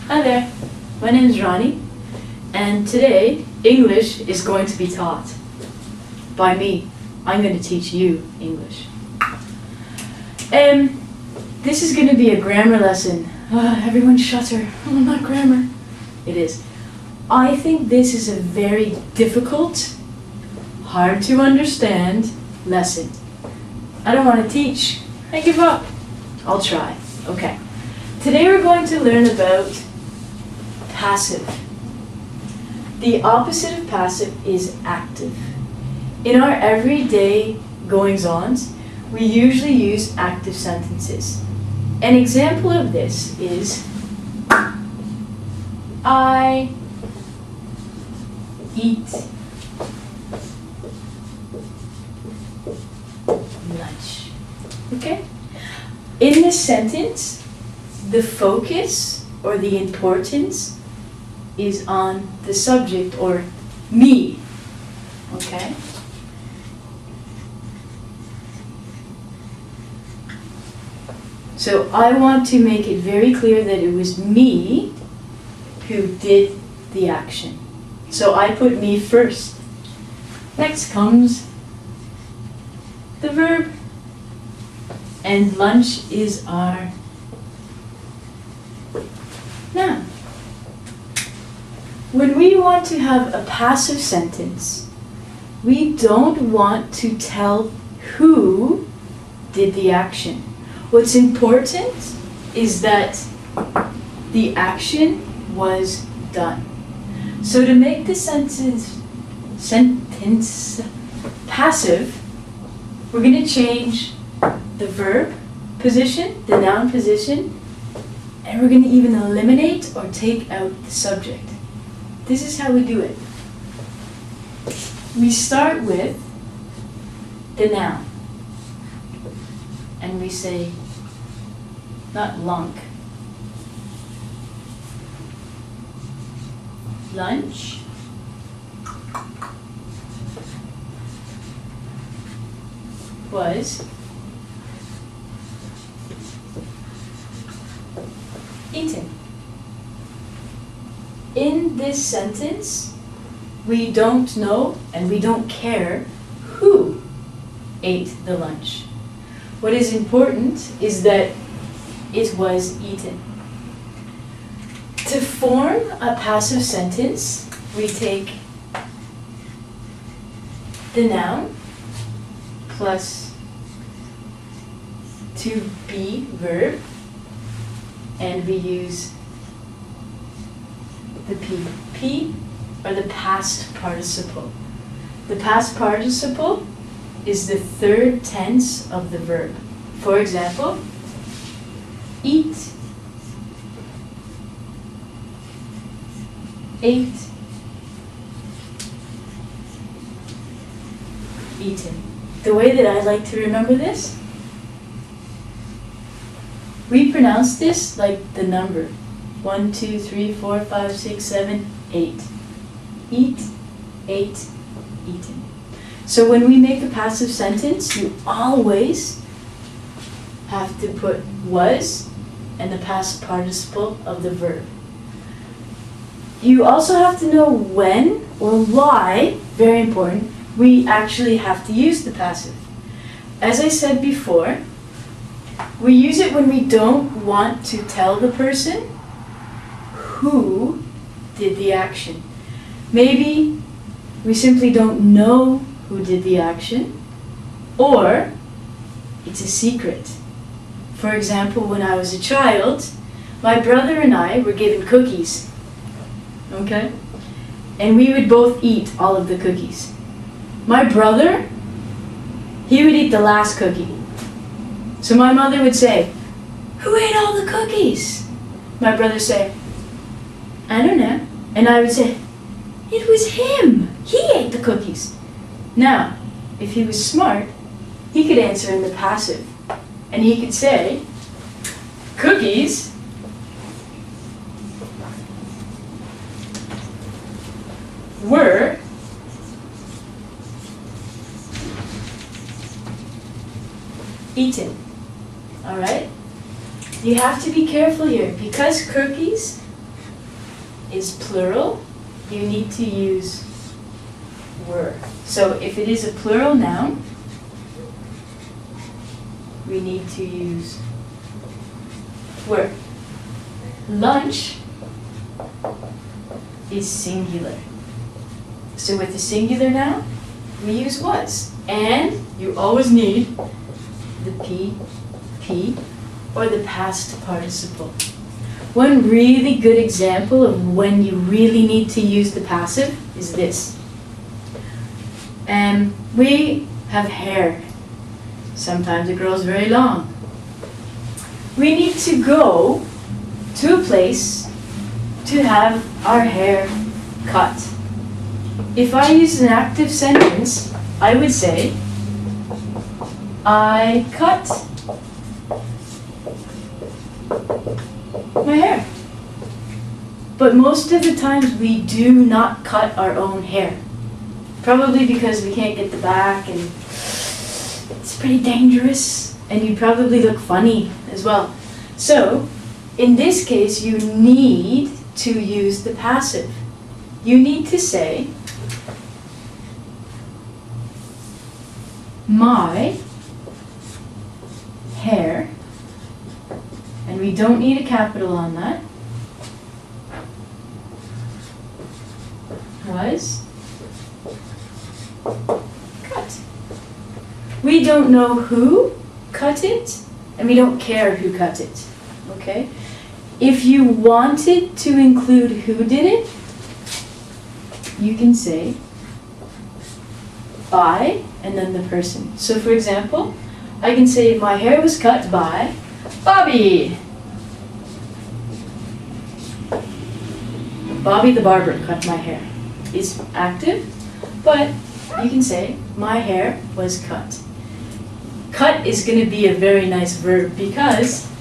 Hi there, my name is Ronnie, and today English is going to be taught by me. I'm going to teach you English. And this is going to be a grammar lesson. Everyone shudder. Oh, not grammar. It is. I think this is a very difficult, hard to understand lesson. I don't want to teach. I give up. I'll try. Okay. Today we're going to learn about passive. The opposite of passive is active. In our everyday goings-ons, we usually use active sentences. An example of this is I eat lunch. Okay? In this sentence, the focus or the importance is on the subject or me. Okay? So I want to make it very clear that it was me who did the action. So I put me first. Next comes the verb. And lunch is our noun. When we want to have a passive sentence, we don't want to tell who did the action. What's important is that the action was done. So to make the sentence passive, we're going to change the verb position, the noun position, and we're going to even eliminate or take out the subject. This is how we do it. We start with the noun. And we say, not lunk, lunch was eaten. In this sentence, we don't know and we don't care who ate the lunch. What is important is that it was eaten. To form a passive sentence, we take the noun plus to be verb, and we use the P. P or the past participle. The past participle is the third tense of the verb. For example, eat, ate, eaten. The way that I like to remember this, we pronounce this like the number 1, 2, 3, 4, 5, 6, 7, 8. Eat, ate, eaten. So when we make a passive sentence, you always have to put was and the past participle of the verb. You also have to know when or why, very important, we actually have to use the passive. As I said before, we use it when we don't want to tell the person who did the action. Maybe we simply don't know who did the action, or it's a secret. For example, when I was a child, my brother and I were given cookies, okay? And we would both eat all of the cookies. My brother, he would eat the last cookie. So my mother would say, "Who ate all the cookies?" My brother would say, "I don't know." And I would say, "It was him. He ate the cookies." Now, if he was smart, he could answer in the passive. And he could say, "Cookies were eaten." All right? You have to be careful here because cookies is plural, you need to use were. So if it is a plural noun, we need to use were. Lunch is singular. So with the singular noun, we use was. And you always need the PP or the past participle. One really good example of when you really need to use the passive is this. We have hair. Sometimes it grows very long. We need to go to a place to have our hair cut. If I use an active sentence, I would say, I cut my hair. But most of the times we do not cut our own hair. Probably because we can't get the back and it's pretty dangerous and you probably look funny as well. So, in this case, you need to use the passive. You need to say, my hair, and we don't need a capital on that, was cut. We don't know who cut it, and we don't care who cut it, okay? If you wanted to include who did it, you can say by and then the person. So for example, I can say my hair was cut by Bobby. Bobby the barber cut my hair. It's active, but you can say my hair was cut. Cut is going to be a very nice verb because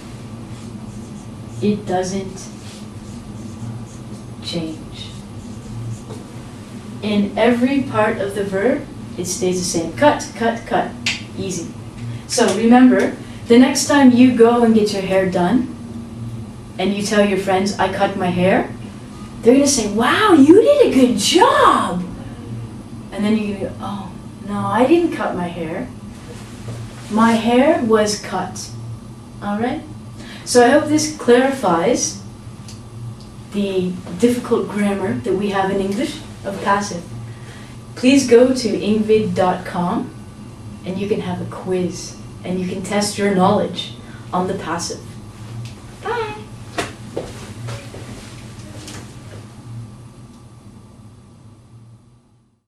it doesn't change. In every part of the verb, it stays the same. Cut, cut, cut. Easy. So remember, the next time you go and get your hair done, and you tell your friends, I cut my hair, they're going to say, wow, you did a good job. And then you're going to go, oh, no, I didn't cut my hair. My hair was cut. All right? So I hope this clarifies the difficult grammar that we have in English of passive. Please go to EngVid.com and you can have a quiz and you can test your knowledge on the passive.